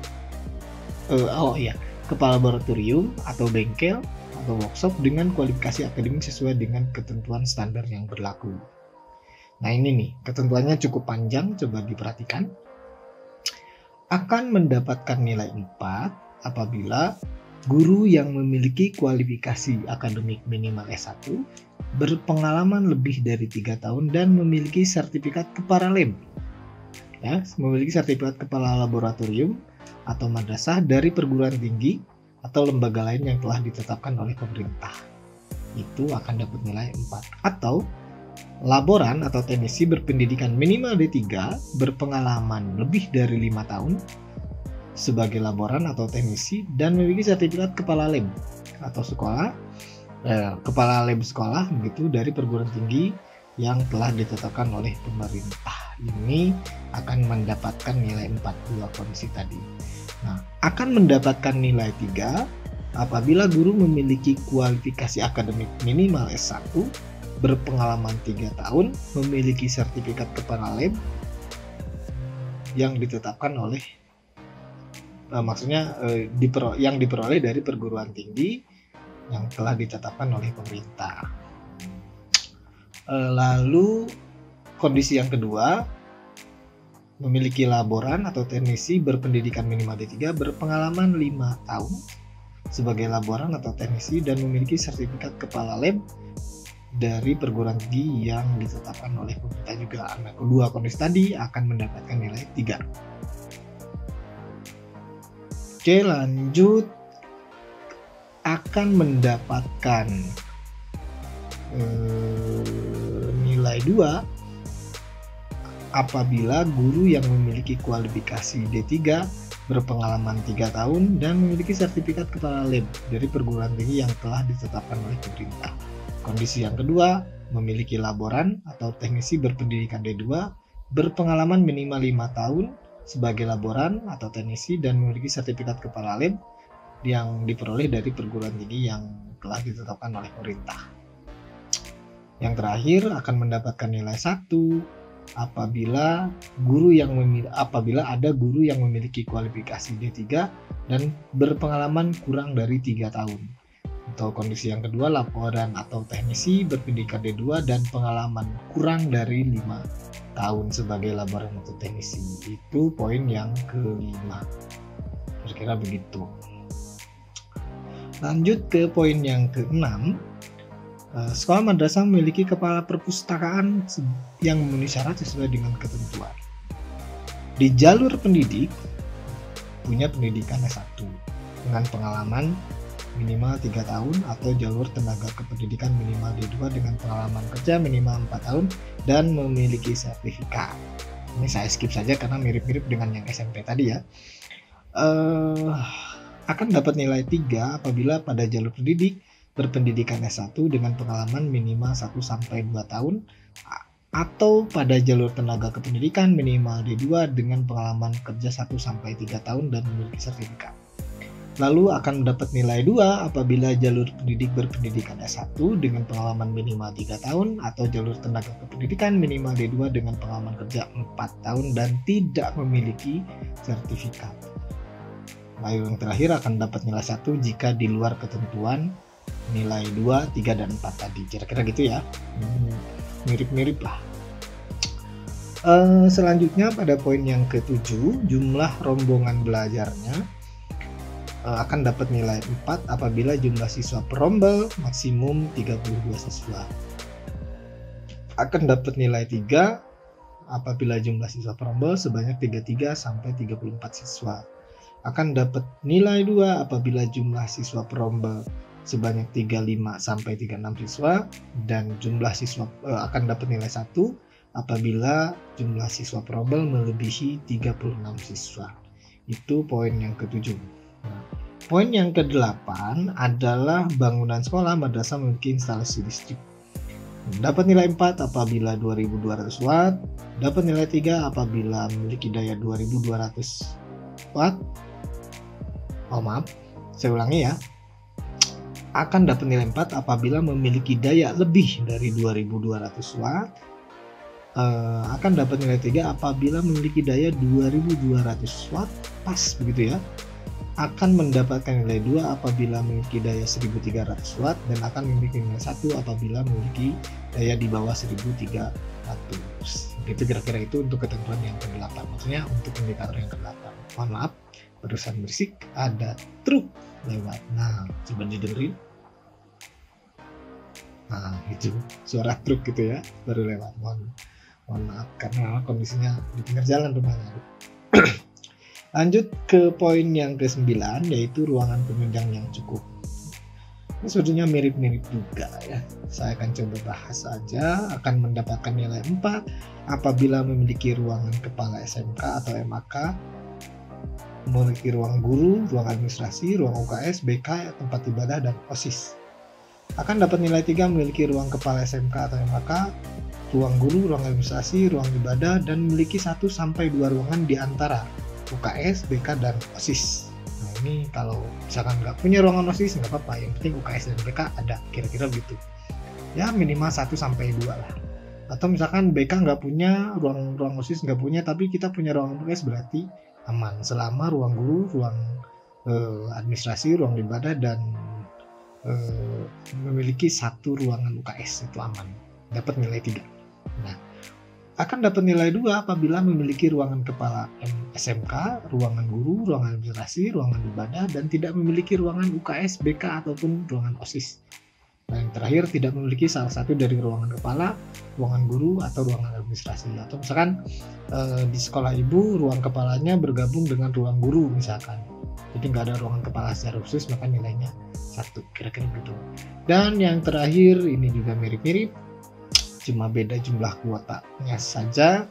kepala laboratorium atau bengkel atau workshop dengan kualifikasi akademik sesuai dengan ketentuan standar yang berlaku. Nah ini nih, ketentuannya cukup panjang, coba diperhatikan. Akan mendapatkan nilai 4 apabila guru yang memiliki kualifikasi akademik minimal S1, berpengalaman lebih dari 3 tahun dan memiliki sertifikat kepala lab. Ya, memiliki sertifikat kepala laboratorium atau madrasah dari perguruan tinggi atau lembaga lain yang telah ditetapkan oleh pemerintah. Itu akan dapat nilai 4. Atau laboran atau teknisi berpendidikan minimal D3 berpengalaman lebih dari 5 tahun sebagai laboran atau teknisi dan memiliki sertifikat kepala lab atau kepala lab sekolah begitu dari perguruan tinggi yang telah ditetapkan oleh pemerintah. Ini akan mendapatkan nilai 4, dua kondisi tadi. Nah, akan mendapatkan nilai 3 apabila guru memiliki kualifikasi akademik minimal S1, berpengalaman 3 tahun, memiliki sertifikat kepala lab yang ditetapkan oleh yang diperoleh dari perguruan tinggi yang telah ditetapkan oleh pemerintah. Lalu kondisi yang kedua, memiliki laboran atau teknisi berpendidikan minimal D3 berpengalaman 5 tahun sebagai laboran atau teknisi dan memiliki sertifikat kepala lab dari perguruan tinggi yang ditetapkan oleh pemerintah juga. Nah, kedua kondisi tadi akan mendapatkan nilai 3. Oke, lanjut. Akan mendapatkan nilai 2 apabila guru yang memiliki kualifikasi D3 berpengalaman 3 tahun dan memiliki sertifikat kepala lab dari perguruan tinggi yang telah ditetapkan oleh pemerintah. Kondisi yang kedua, memiliki laboran atau teknisi berpendidikan D2 berpengalaman minimal 5 tahun sebagai laboran atau teknisi dan memiliki sertifikat kepala lab yang diperoleh dari perguruan tinggi yang telah ditetapkan oleh pemerintah. Yang terakhir akan mendapatkan nilai 1 apabila ada guru yang memiliki kualifikasi D3 dan berpengalaman kurang dari 3 tahun. Atau kondisi yang kedua, laporan atau teknisi berpendidikan D2 dan pengalaman kurang dari 5 tahun sebagai laboran atau teknisi. Itu poin yang kelima. Kira-kira begitu. Lanjut ke poin yang keenam. Sekolah madrasah memiliki kepala perpustakaan yang memenuhi syarat sesuai dengan ketentuan. Di jalur pendidik, punya pendidikan S1 dengan pengalaman minimal 3 tahun atau jalur tenaga kependidikan minimal D2 dengan pengalaman kerja minimal 4 tahun dan memiliki sertifikat. Ini saya skip saja karena mirip-mirip dengan yang SMP tadi ya. Akan dapat nilai 3 apabila pada jalur pendidik berpendidikan S1 dengan pengalaman minimal 1-2 tahun atau pada jalur tenaga kependidikan minimal D2 dengan pengalaman kerja 1-3 tahun dan memiliki sertifikat. Lalu akan mendapat nilai 2 apabila jalur pendidik berpendidikan S1 dengan pengalaman minimal 3 tahun atau jalur tenaga kependidikan minimal D2 dengan pengalaman kerja 4 tahun dan tidak memiliki sertifikat. Lalu yang terakhir akan dapat nilai 1 jika di luar ketentuan nilai 2, 3, dan 4 tadi. Kira-kira gitu ya. Mirip-mirip lah. Selanjutnya pada poin yang ke-7, jumlah rombongan belajarnya akan dapat nilai 4 apabila jumlah siswa perombel maksimum 32 siswa. Akan dapat nilai 3 apabila jumlah siswa perombel sebanyak 33 sampai 34 siswa. Akan dapat nilai 2 apabila jumlah siswa perombel sebanyak 35 sampai 36 siswa dan jumlah siswa akan dapat nilai 1 apabila jumlah siswa perombel melebihi 36 siswa. Itu poin yang ke-7. Nah, poin yang ke-8 adalah bangunan sekolah madrasah memiliki instalasi listrik. Dapat nilai 4 apabila 2200 watt, dapat nilai 3 apabila memiliki daya 2200 watt. Oh maaf, saya ulangi ya. Akan dapat nilai 4 apabila memiliki daya lebih dari 2200 watt. Akan dapat nilai 3 apabila memiliki daya 2200 watt, pas begitu ya. Akan mendapatkan nilai 2 apabila memiliki daya 1300 watt, dan akan memiliki nilai 1 apabila memiliki daya di bawah 1300. Itu kira-kira itu untuk ketentuan yang ke-8, maksudnya untuk indikator yang ke-8. Mohon maaf, barusan berisik ada truk lewat. Nah, coba didengerin. Nah, itu suara truk gitu ya, baru lewat. Mohon maaf karena kondisinya di pinggir jalan rumahnya. Lanjut ke poin yang ke-9, yaitu ruangan penunjang yang cukup. Ini sebetulnya mirip-mirip juga ya. Saya akan coba bahas saja. Akan mendapatkan nilai 4 apabila memiliki ruangan kepala SMK atau MAK, memiliki ruang guru, ruang administrasi, ruang UKS, BK, tempat ibadah, dan OSIS. Akan dapat nilai 3 memiliki ruang kepala SMK atau MAK, ruang guru, ruang administrasi, ruang ibadah, dan memiliki 1-2 ruangan di antara UKS, BK, dan OSIS. Nah ini kalau misalkan nggak punya ruangan OSIS nggak apa-apa, yang penting UKS dan BK ada, kira-kira begitu ya, minimal 1-2 lah. Atau misalkan BK nggak punya, ruang OSIS nggak punya, tapi kita punya ruangan UKS, berarti aman selama ruang guru, ruang administrasi, ruang ibadah, dan memiliki 1 ruangan UKS, itu aman, dapat nilai 3. Nah, akan dapat nilai 2 apabila memiliki ruangan kepala SMK, ruangan guru, ruangan administrasi, ruangan ibadah, dan tidak memiliki ruangan UKS, BK, ataupun ruangan OSIS. Nah, yang terakhir tidak memiliki salah satu dari ruangan kepala, ruangan guru, atau ruangan administrasi. Atau misalkan di sekolah ibu ruang kepalanya bergabung dengan ruang guru misalkan, jadi nggak ada ruangan kepala secara khusus, maka nilainya 1, kira-kira begitu. Dan yang terakhir ini juga mirip-mirip, cuma beda jumlah kuotanya saja.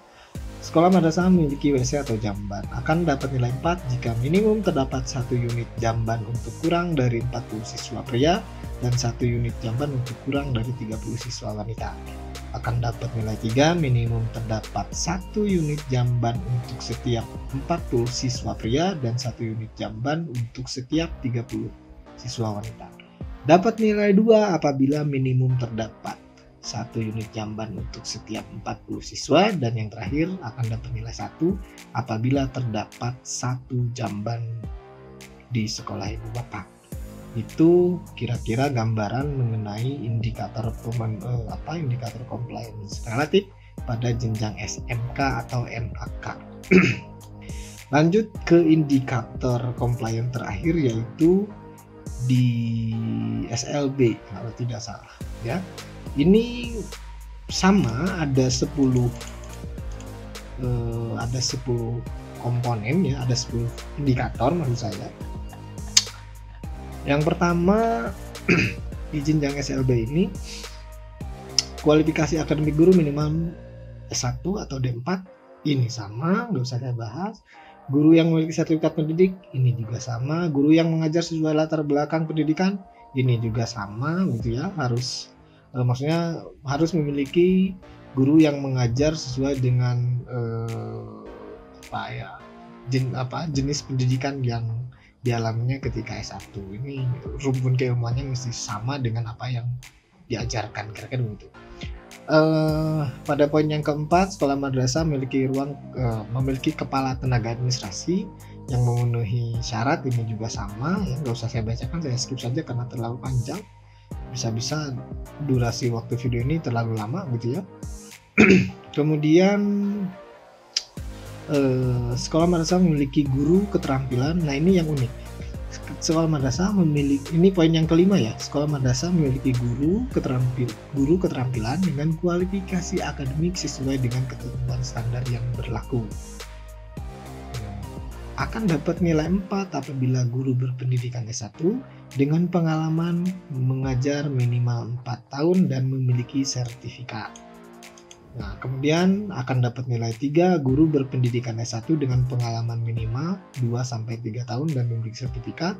Sekolah madrasah memiliki WC atau jamban. Akan dapat nilai 4 jika minimum terdapat 1 unit jamban untuk kurang dari 40 siswa pria dan 1 unit jamban untuk kurang dari 30 siswa wanita. Akan dapat nilai 3 minimum terdapat 1 unit jamban untuk setiap 40 siswa pria dan 1 unit jamban untuk setiap 30 siswa wanita. Dapat nilai 2 apabila minimum terdapat 1 unit jamban untuk setiap 40 siswa, dan yang terakhir akan dapat nilai 1 apabila terdapat 1 jamban di sekolah ibu bapak. Itu kira-kira gambaran mengenai indikator indikator compliance relatif pada jenjang SMK atau MAK. Lanjut ke indikator compliance terakhir, yaitu di SLB kalau tidak salah ya. Ini sama, ada 10 komponen ya, ada 10 indikator maksud saya. Yang pertama di jenjang SLB ini, kualifikasi akademik guru minimal S1 atau D4, ini sama, nggak usah saya bahas. Guru yang memiliki sertifikat pendidik, ini juga sama. Guru yang mengajar sesuai latar belakang pendidikan, ini juga sama gitu ya, maksudnya harus memiliki guru yang mengajar sesuai dengan jenis pendidikan yang dialaminya ketika S1. Ini rumpun keilmuannya mesti sama dengan apa yang diajarkan, kira-kira begitu. Pada poin yang keempat, sekolah madrasah memiliki kepala tenaga administrasi yang memenuhi syarat, ini juga sama ya, nggak usah saya bacakan, saya skip saja karena terlalu panjang. Bisa-bisa durasi waktu video ini terlalu lama gitu ya. Kemudian sekolah madrasah memiliki guru keterampilan. Nah ini yang unik, sekolah madrasah memiliki, ini poin yang kelima ya, sekolah madrasah memiliki guru keterampilan dengan kualifikasi akademik sesuai dengan ketentuan standar yang berlaku. Akan dapat nilai 4 apabila guru berpendidikan S1 dengan pengalaman mengajar minimal 4 tahun dan memiliki sertifikat. Nah, kemudian akan dapat nilai 3 guru berpendidikan S1 dengan pengalaman minimal 2-3 tahun dan memiliki sertifikat.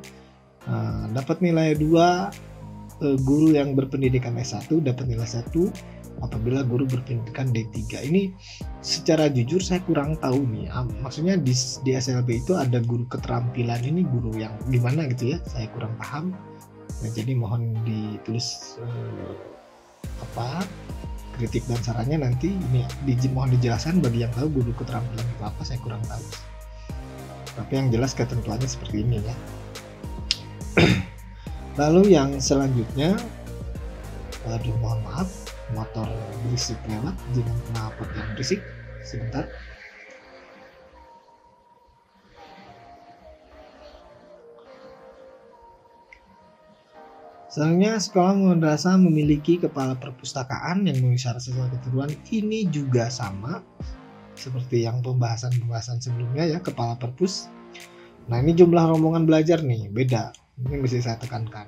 Dapat nilai 2 guru yang berpendidikan S1 dapat nilai 1 apabila guru berpendidikan D3. Ini secara jujur saya kurang tahu nih, maksudnya di SLB itu ada guru keterampilan, ini guru yang gimana gitu ya, saya kurang paham. Nah, jadi mohon ditulis kritik dan sarannya nanti, ini mohon dijelaskan bagi yang tahu guru keterampilan itu apa, saya kurang tahu. Tapi yang jelas ketentuannya seperti ini ya. Lalu yang selanjutnya, aduh mohon maaf, motor berisik lewat, jangan knalpot yang berisik, sebentar. Selanjutnya, sekolah madrasah memiliki kepala perpustakaan yang memenuhi syarat sesuai ketentuan. Ini juga sama seperti yang pembahasan sebelumnya ya, kepala perpus. Nah, ini jumlah rombongan belajar nih, beda. Ini mesti saya tekankan.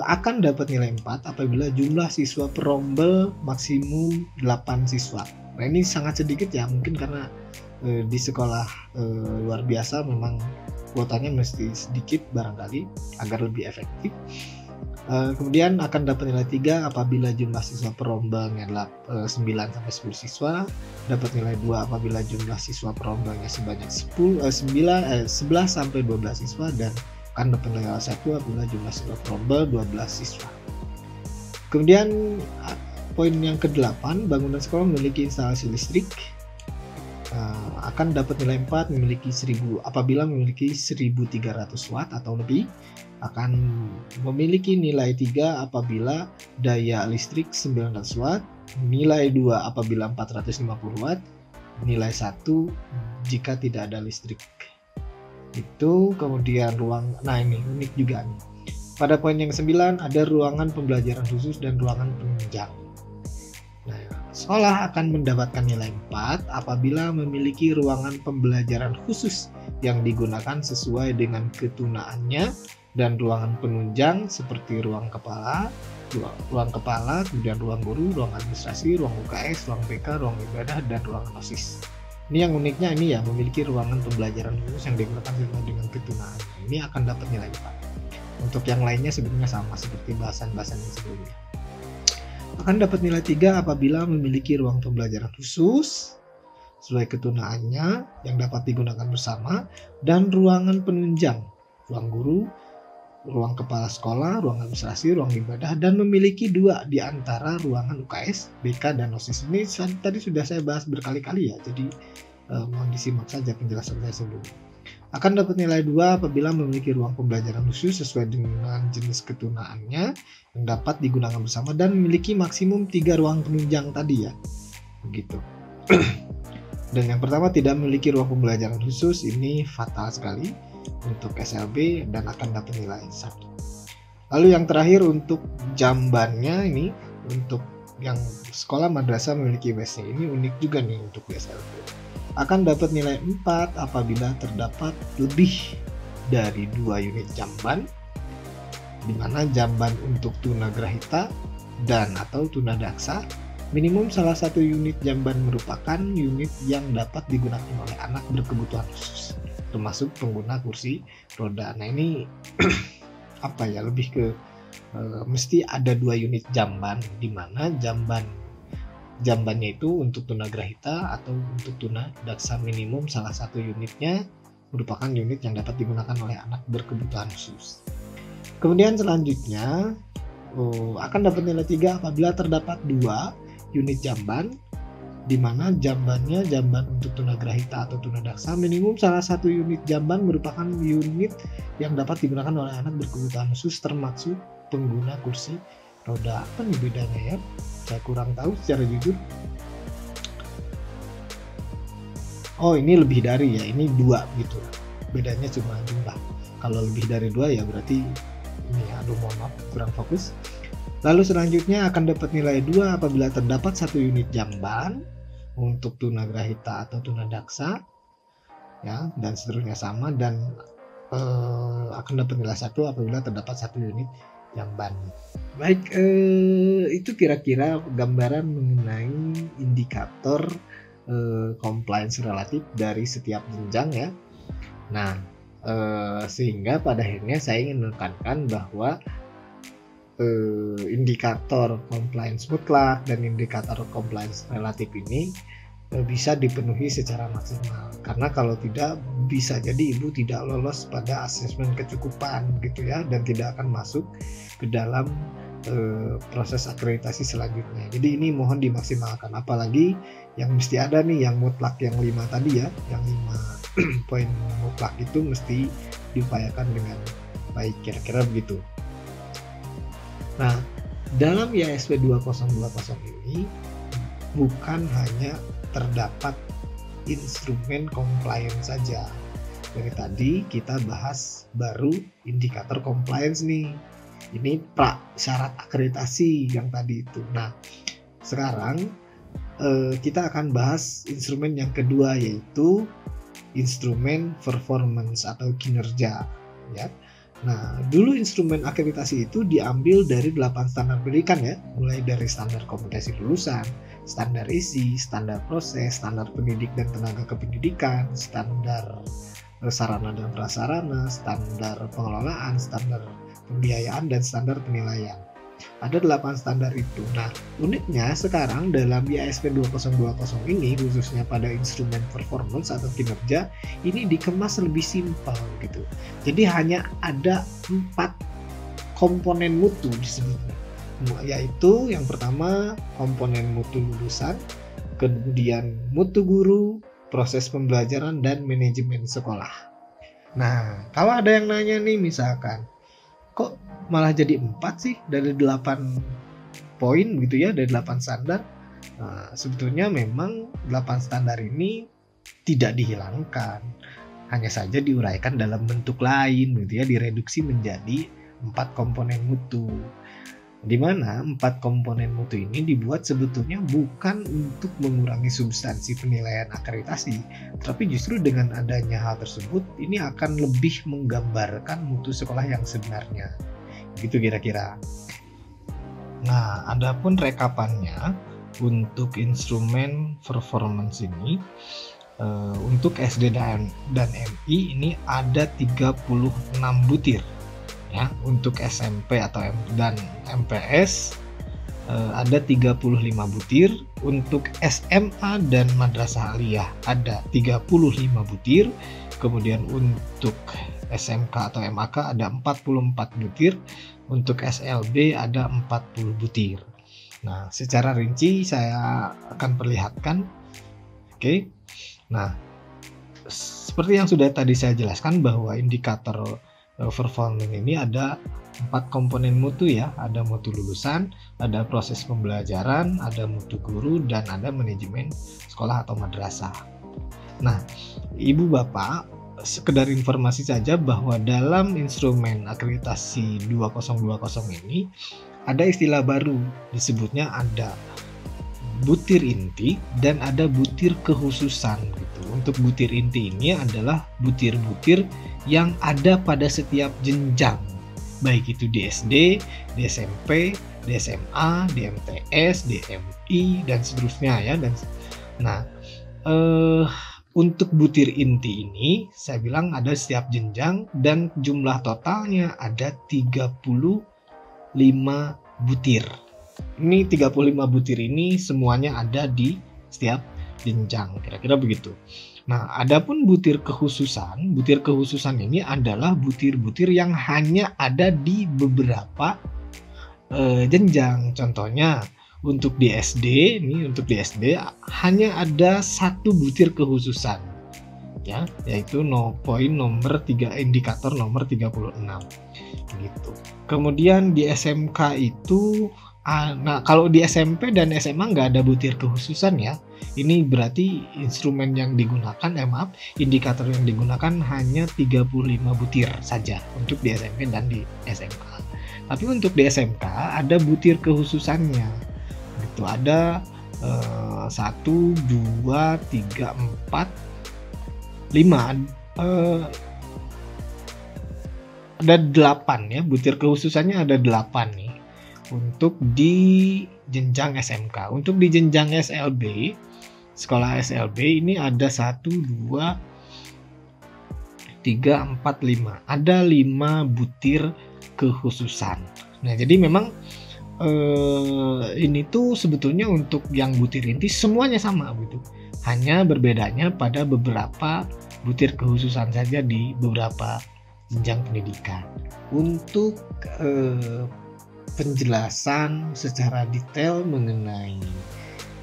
Akan dapat nilai 4 apabila jumlah siswa perombel maksimum 8 siswa. Nah, ini sangat sedikit ya, mungkin karena di sekolah luar biasa memang kuotanya mesti sedikit barangkali agar lebih efektif. Kemudian akan dapat nilai 3 apabila jumlah siswa perombelnya 9 sampai 10 siswa, dapat nilai 2 apabila jumlah siswa perombelnya sebanyak 11 sampai 12 siswa, dan akan dapat nilai 1 apabila jumlah siswa perombel 12 siswa. Kemudian poin yang ke-8, bangunan sekolah memiliki instalasi listrik. Akan dapat nilai 4 apabila memiliki 1300 watt atau lebih, akan memiliki nilai 3 apabila daya listrik 900 watt, nilai 2 apabila 450 watt, nilai 1 jika tidak ada listrik. Itu. Kemudian nah ini unik juga nih. Pada poin yang 9 ada ruangan pembelajaran khusus dan ruangan penunjang. Nah, sekolah akan mendapatkan nilai 4 apabila memiliki ruangan pembelajaran khusus yang digunakan sesuai dengan ketunaannya, dan ruangan penunjang seperti ruang kepala, kemudian ruang guru, ruang administrasi, ruang UKS, ruang PK, ruang ibadah, dan ruang OSIS. Ini yang uniknya ini ya, memiliki ruangan pembelajaran khusus yang digunakan sesuai dengan ketunaannya. Ini akan dapat nilai 4. Untuk yang lainnya sebenarnya sama seperti bahasan-bahasan yang sebelumnya. Akan dapat nilai 3 apabila memiliki ruang pembelajaran khusus sesuai ketunaannya yang dapat digunakan bersama, dan ruangan penunjang, ruang guru, ruang kepala sekolah, ruang administrasi, ruang ibadah, dan memiliki 2 di antara ruangan UKS, BK, dan OSIS. Ini tadi sudah saya bahas berkali-kali ya, jadi mohon disimak saja penjelasan saya sebelumnya. Akan dapat nilai 2 apabila memiliki ruang pembelajaran khusus sesuai dengan jenis ketunaannya yang dapat digunakan bersama, dan memiliki maksimum 3 ruang penunjang tadi ya, begitu. Dan yang pertama, tidak memiliki ruang pembelajaran khusus, ini fatal sekali untuk SLB dan akan dapat nilai 1. Lalu yang terakhir untuk jambannya, ini untuk yang sekolah madrasah memiliki WC, ini unik juga nih untuk SLB. Akan dapat nilai 4 apabila terdapat lebih dari 2 unit jamban, di mana jamban untuk tunagrahita dan atau tunadaksa. Minimum salah satu unit jamban merupakan unit yang dapat digunakan oleh anak berkebutuhan khusus, termasuk pengguna kursi roda. Nah ini lebih ke mesti ada 2 unit jamban, di mana jambannya itu untuk tunagrahita atau untuk tunadaksa, minimum salah satu unitnya merupakan unit yang dapat digunakan oleh anak berkebutuhan khusus. Kemudian selanjutnya akan dapat nilai 3 apabila terdapat 2 unit jamban, di mana jambannya jamban untuk tunagrahita atau tunadaksa, minimum salah satu unit jamban merupakan unit yang dapat digunakan oleh anak berkebutuhan khusus, termasuk pengguna kursi roda. Apa nih bedanya ya? Saya kurang tahu secara jujur. Oh, ini lebih dari ya, ini 2 gitu. Bedanya cuma jumlah. Kalau lebih dari 2 ya berarti ini, mohon maaf kurang fokus. Lalu selanjutnya akan dapat nilai 2 apabila terdapat 1 unit jamban untuk tunagrahita atau tunadaksa ya, dan seterusnya sama, dan akan dapat nilai 1 apabila terdapat 1 unit jamban. Baik, itu kira-kira gambaran mengenai indikator compliance relatif dari setiap jenjang ya. Nah, sehingga pada akhirnya saya ingin menekankan bahwa indikator compliance mutlak dan indikator compliance relatif ini bisa dipenuhi secara maksimal. Karena kalau tidak, bisa jadi ibu tidak lolos pada asesmen kecukupan gitu ya, dan tidak akan masuk ke dalam proses akreditasi selanjutnya. Jadi ini mohon dimaksimalkan, apalagi yang mesti ada nih yang mutlak yang 5 tadi ya, yang 5 poin mutlak itu mesti diupayakan dengan baik, kira-kira begitu. Nah, dalam IASP 2020 ini bukan hanya terdapat instrumen compliance saja. Dari tadi kita bahas baru indikator compliance nih. Ini syarat akreditasi yang tadi itu. Nah, sekarang kita akan bahas instrumen yang kedua, yaitu instrumen performance atau kinerja ya. Nah, dulu instrumen akreditasi itu diambil dari 8 standar pendidikan ya, mulai dari standar kompetensi lulusan, standar isi, standar proses, standar pendidik dan tenaga kependidikan, standar sarana dan prasarana, standar pengelolaan, standar pembiayaan, dan standar penilaian. Ada 8 standar itu. Nah, uniknya sekarang dalam IASP 2020 ini, khususnya pada instrumen performance atau kinerja, ini dikemas lebih simpel gitu. Jadi hanya ada 4 komponen mutu disebutnya, yaitu yang pertama komponen mutu lulusan, kemudian mutu guru, proses pembelajaran, dan manajemen sekolah. Nah, kalau ada yang nanya nih, misalkan kok malah jadi 4 sih dari 8 poin gitu ya, dari 8 standar. Nah, sebetulnya memang 8 standar ini tidak dihilangkan, hanya saja diuraikan dalam bentuk lain gitu ya, direduksi menjadi 4 komponen mutu. Di mana 4 komponen mutu ini dibuat sebetulnya bukan untuk mengurangi substansi penilaian akreditasi, tapi justru dengan adanya hal tersebut ini akan lebih menggambarkan mutu sekolah yang sebenarnya. Gitu kira-kira. Nah, adapun rekapannya untuk instrumen performance ini untuk SD dan MI ini ada 36 butir. Ya, untuk SMP atau dan MPS ada 35 butir, untuk SMA dan madrasah aliyah ada 35 butir, kemudian untuk SMK atau MAK ada 44 butir, untuk SLB ada 40 butir. Nah, secara rinci saya akan perlihatkan. Oke. Nah, seperti yang sudah tadi saya jelaskan bahwa indikator performance ini ada 4 komponen mutu ya, ada mutu lulusan, ada proses pembelajaran, ada mutu guru, dan ada manajemen sekolah atau madrasah. Nah, ibu bapak, sekedar informasi saja bahwa dalam instrumen akreditasi 2020 ini ada istilah baru, disebutnya ada butir inti dan ada butir kekhususan gitu. Untuk butir inti ini adalah butir-butir yang ada pada setiap jenjang, baik itu di SD, di SMP, di SMA, di MTS, di MI, dan seterusnya ya. Untuk butir inti ini saya bilang ada setiap jenjang dan jumlah totalnya ada 35 butir. Ini 35 butir ini semuanya ada di setiap jenjang, kira-kira begitu. Nah, adapun butir kekhususan ini adalah butir-butir yang hanya ada di beberapa jenjang. Contohnya untuk di SD, hanya ada 1 butir kekhususan, ya, yaitu poin nomor 3, indikator nomor 36, gitu. Kemudian di SMK itu, nah kalau di SMP dan SMA nggak ada butir kekhususan ya. Ini berarti instrumen yang digunakan, indikator yang digunakan hanya 35 butir saja untuk di SMP dan di SMA. Tapi untuk di SMK ada butir kekhususannya. Itu ada 1, 2, 3, 4, 5. Ada 8 ya, butir kekhususannya ada 8 nih. Untuk di jenjang SMK. Untuk di jenjang SLB, sekolah SLB ini ada 1, 2, 3, 4, 5. Ada 5 butir kekhususan. Nah, jadi memang ini tuh sebetulnya untuk yang butir inti semuanya sama gitu. Hanya berbedanya pada beberapa butir kekhususan saja di beberapa jenjang pendidikan. Untuk penjelasan secara detail mengenai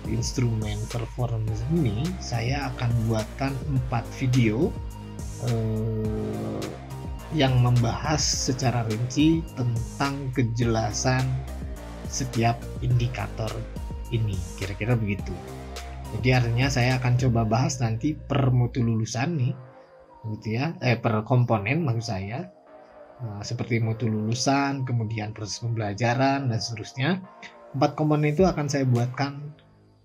instrumen performance ini, saya akan buatkan 4 video yang membahas secara rinci tentang kejelasan setiap indikator ini, kira-kira begitu. Jadi artinya saya akan coba bahas nanti per mutu lulusan nih, gitu ya, per komponen maksud saya, seperti mutu lulusan, kemudian proses pembelajaran dan seterusnya. 4 komponen itu akan saya buatkan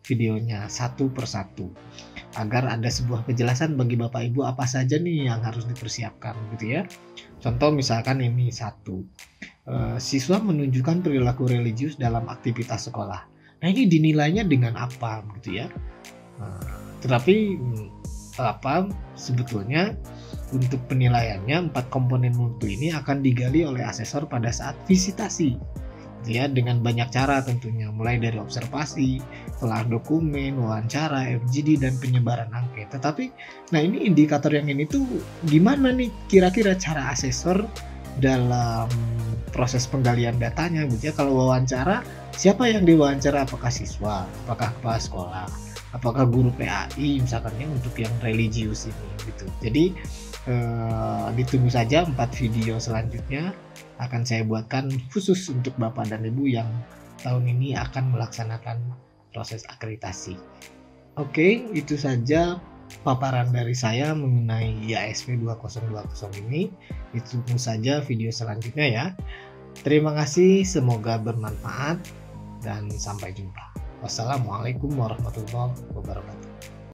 videonya satu persatu, agar ada sebuah kejelasan bagi Bapak Ibu apa saja nih yang harus dipersiapkan, gitu ya. Contoh misalkan ini satu. Siswa menunjukkan perilaku religius dalam aktivitas sekolah. Nah, ini dinilainya dengan apa gitu ya. Tetapi sebetulnya untuk penilaiannya 4 komponen mutu ini akan digali oleh asesor pada saat visitasi gitu ya, dengan banyak cara tentunya, mulai dari observasi, telah dokumen, wawancara, FGD, dan penyebaran angket. Tetapi nah ini indikator yang ini tuh gimana nih kira-kira cara asesor dalam proses penggalian datanya gitu ya. Kalau wawancara, siapa yang diwawancara? Apakah siswa, apakah kepala sekolah, apakah guru PAI misalkan ya, untuk yang religius ini gitu. Jadi ditunggu saja 4 video selanjutnya akan saya buatkan khusus untuk Bapak dan Ibu yang tahun ini akan melaksanakan proses akreditasi. Oke, itu saja paparan dari saya mengenai IASP 2020 ini. Ditunggu saja video selanjutnya ya. Terima kasih, semoga bermanfaat dan sampai jumpa. Wassalamualaikum warahmatullahi wabarakatuh.